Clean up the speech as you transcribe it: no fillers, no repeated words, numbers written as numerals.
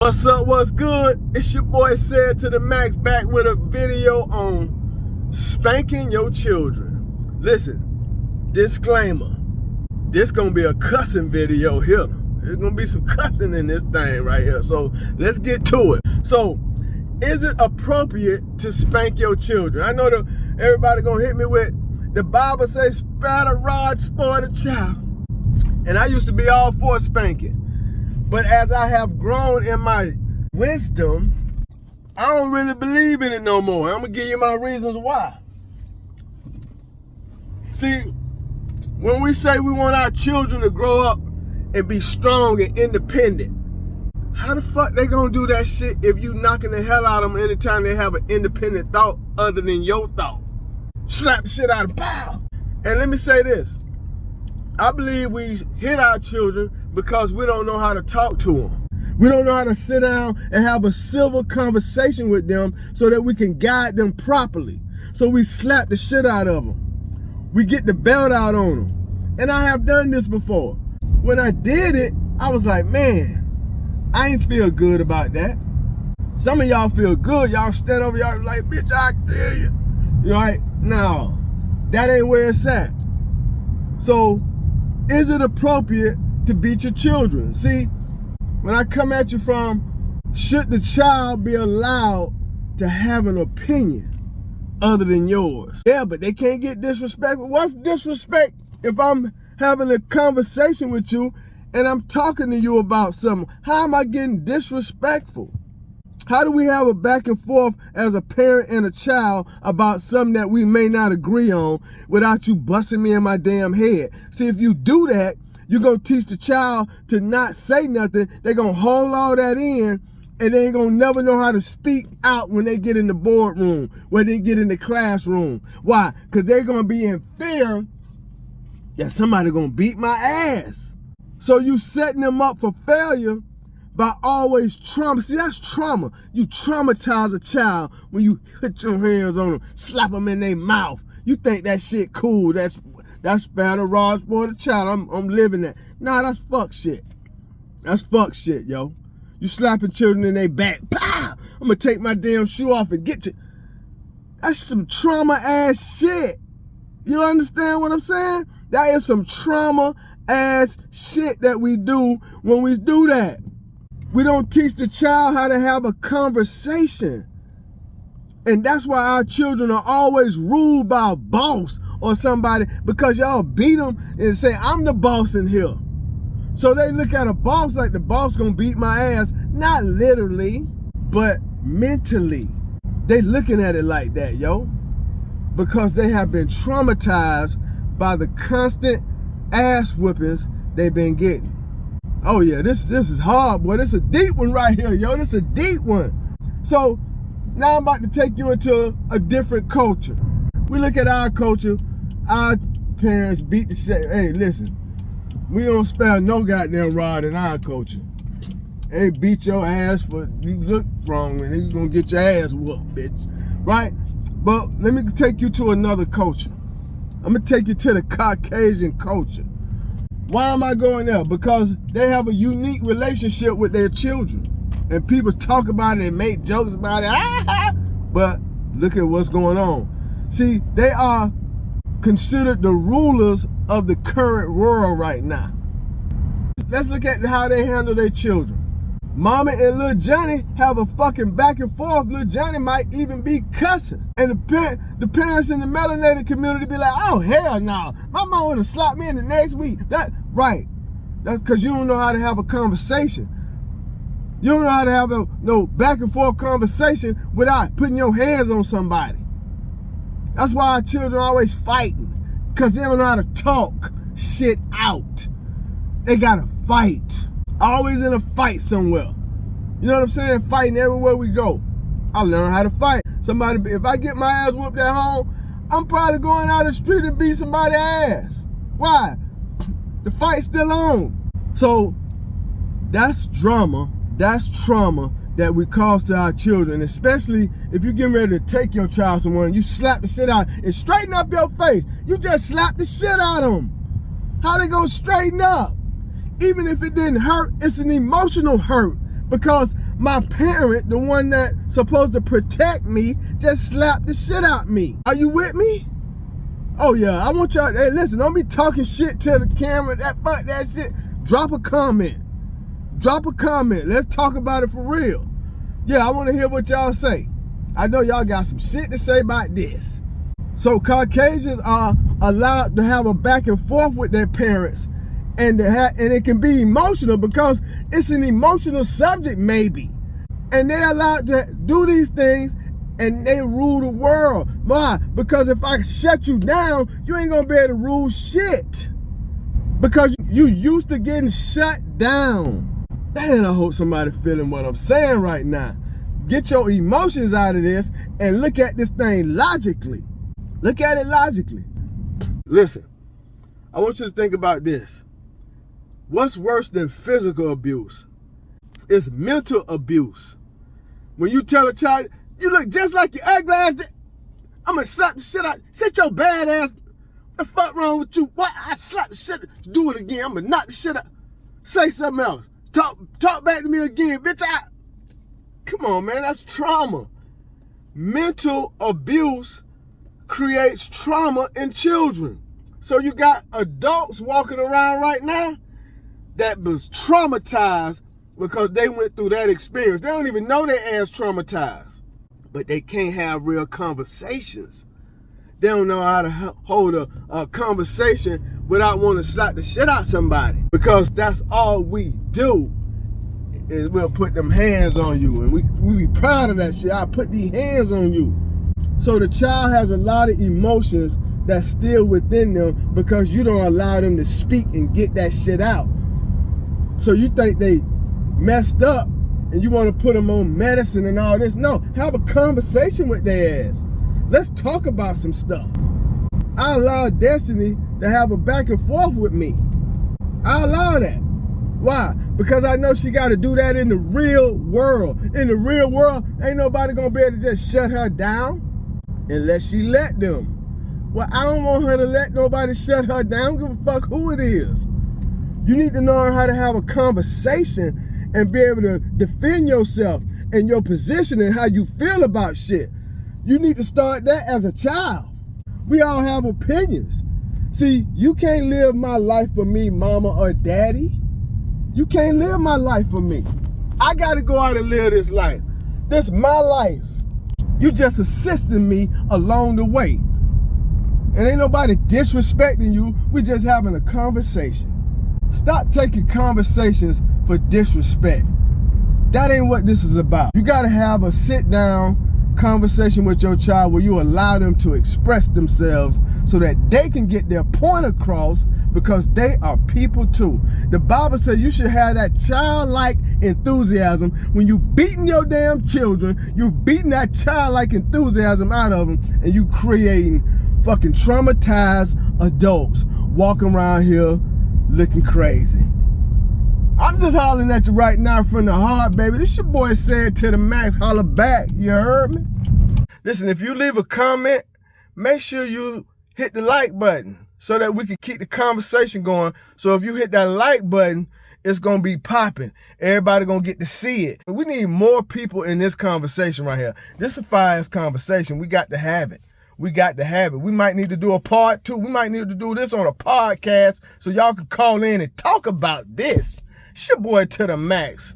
What's up, what's good? It's your boy Said to the Max, back with a video on spanking your children. Listen, disclaimer, this gonna be a cussing video here. There's gonna be some cussing in this thing right here, so let's get to it. So, is it appropriate to spank your children? I know everybody gonna hit me with, the Bible says, spare the rod, spoil the child. And I used to be all for spanking. But as I have grown in my wisdom, I don't really believe in it no more. I'm gonna give you my reasons why. See, when we say we want our children to grow up and be strong and independent, how the fuck they gonna do that shit if you knocking the hell out of them anytime they have an independent thought other than your thought? Slap the shit out of them, pow! And let me say this. I believe we hit our children because we don't know how to talk to them. We don't know how to sit down and have a civil conversation with them so that we can guide them properly. So we slap the shit out of them. We get the belt out on them. And I have done this before. When I did it, I was like, man, I ain't feel good about that. Some of y'all feel good. Y'all stand over y'all like, bitch, I kill you. You're like, no, that ain't where it's at. So, is it appropriate to beat your children? See, when I come at you from, should the child be allowed to have an opinion other than yours? Yeah, but they can't get disrespectful. What's disrespect if I'm having a conversation with you and I'm talking to you about something? How am I getting disrespectful? How do we have a back and forth as a parent and a child about something that we may not agree on without you busting me in my damn head? See, if you do that, you're going to teach the child to not say nothing. They're going to hold all that in, and they ain't going to never know how to speak out when they get in the boardroom, when they get in the classroom. Why? Because they're going to be in fear that somebody going to beat my ass. So you setting them up for failure by always trauma. See, that's trauma. You traumatize a child when you put your hands on them, slap them in their mouth. You think that shit cool. That's spare the rod, spoil the child. I'm living that. Nah, that's fuck shit. That's fuck shit, yo. You slapping children in their back. Pow! I'm gonna take my damn shoe off and get you. That's some trauma ass shit. You understand what I'm saying? That is some trauma ass shit that we do when we do that. We don't teach the child how to have a conversation. And that's why our children are always ruled by a boss or somebody, because y'all beat them and say, I'm the boss in here. So they look at a boss like the boss gonna beat my ass. Not literally, but mentally. They looking at it like that, yo. Because they have been traumatized by the constant ass whippings they've been getting. Oh yeah, this is hard, boy. This is a deep one right here, yo. This is a deep one. So now I'm about to take you into a different culture. We look at our culture. Our parents beat the shit. Hey, listen, we don't spare no goddamn rod in our culture. They beat your ass for you look wrong, and you gonna get your ass whooped, bitch. Right? But let me take you to another culture. I'm gonna take you to the Caucasian culture. Why am I going there? Because they have a unique relationship with their children. And people talk about it and make jokes about it. But look at what's going on. See, they are considered the rulers of the current world right now. Let's look at how they handle their children. Mama and little Johnny have a fucking back and forth. Little Johnny might even be cussing. And the parents in the melanated community be like, oh, hell no. My mom would have slapped me in the next week. Right. That's because you don't know how to have a conversation. You don't know how to have no back and forth conversation without putting your hands on somebody. That's why our children are always fighting. Because they don't know how to talk shit out. They gotta fight. Always in a fight somewhere. You know what I'm saying? Fighting everywhere we go. I learned how to fight. If I get my ass whooped at home, I'm probably going out the street and beat somebody's ass. Why? The fight's still on. So that's drama. That's trauma that we cause to our children, especially if you're getting ready to take your child somewhere and you slap the shit out and straighten up your face. You just slap the shit out of them. How they gonna straighten up? Even if it didn't hurt, it's an emotional hurt because My parent, the one that's supposed to protect me, just slapped the shit out of me. Are you with me? Oh yeah, I want y'all, hey listen, don't be talking shit to the camera, fuck that shit. Drop a comment. Drop a comment. Let's talk about it for real. Yeah, I want to hear what y'all say. I know y'all got some shit to say about this. So Caucasians are allowed to have a back and forth with their parents, and it can be emotional because it's an emotional subject maybe. And they're allowed to do these things and they rule the world. Why? Because if I shut you down, you ain't gonna be able to rule shit. Because you used to getting shut down. Man, I hope somebody feeling what I'm saying right now. Get your emotions out of this and look at this thing logically. Look at it logically. Listen, I want you to think about this. What's worse than physical abuse? It's mental abuse. When you tell a child, you look just like your ugly ass, I'm gonna slap the shit out. Sit your bad ass. What the fuck wrong with you? What? I slap the shit. Do it again. I'm gonna knock the shit out. Say something else. Talk back to me again, bitch. Come on, man. That's trauma. Mental abuse creates trauma in children. So you got adults walking around right now that was traumatized because they went through that experience. They don't even know their ass traumatized. But they can't have real conversations. They don't know how to hold a conversation without wanting to slap the shit out somebody. Because that's all we do, is we'll put them hands on you. And we be proud of that shit. I put these hands on you. So the child has a lot of emotions that's still within them because you don't allow them to speak and get that shit out. So you think they messed up and you want to put them on medicine and all this. No, have a conversation with their ass. Let's talk about some stuff. I allow Destiny to have a back and forth with me. I allow that. Why? Because I know she got to do that in the real world. In the real world, ain't nobody going to be able to just shut her down unless she let them. Well, I don't want her to let nobody shut her down. Give a fuck who it is. You need to know how to have a conversation and be able to defend yourself and your position and how you feel about shit. You need to start that as a child. We all have opinions. See, you can't live my life for me, mama or daddy. You can't live my life for me. I got to go out and live this life. This is my life. You just assisting me along the way. And ain't nobody disrespecting you. We just having a conversation. Stop taking conversations for disrespect. That ain't what this is about. You got to have a sit-down conversation with your child where you allow them to express themselves so that they can get their point across, because they are people too. The Bible says you should have that childlike enthusiasm. When you beating your damn children, you beating that childlike enthusiasm out of them, and you creating fucking traumatized adults walking around here looking crazy. I'm just hollering at you right now from the heart, baby. This your boy Said to the Max. Holler back. You heard me? Listen, if you leave a comment, make sure you hit the like button so that we can keep the conversation going. So if you hit that like button, it's going to be popping. Everybody going to get to see it. We need more people in this conversation right here. This is a fire-ass conversation. We got to have it. We got to have it. We might need to do a part 2. We might need to do this on a podcast so y'all can call in and talk about this. It's your boy to the Max.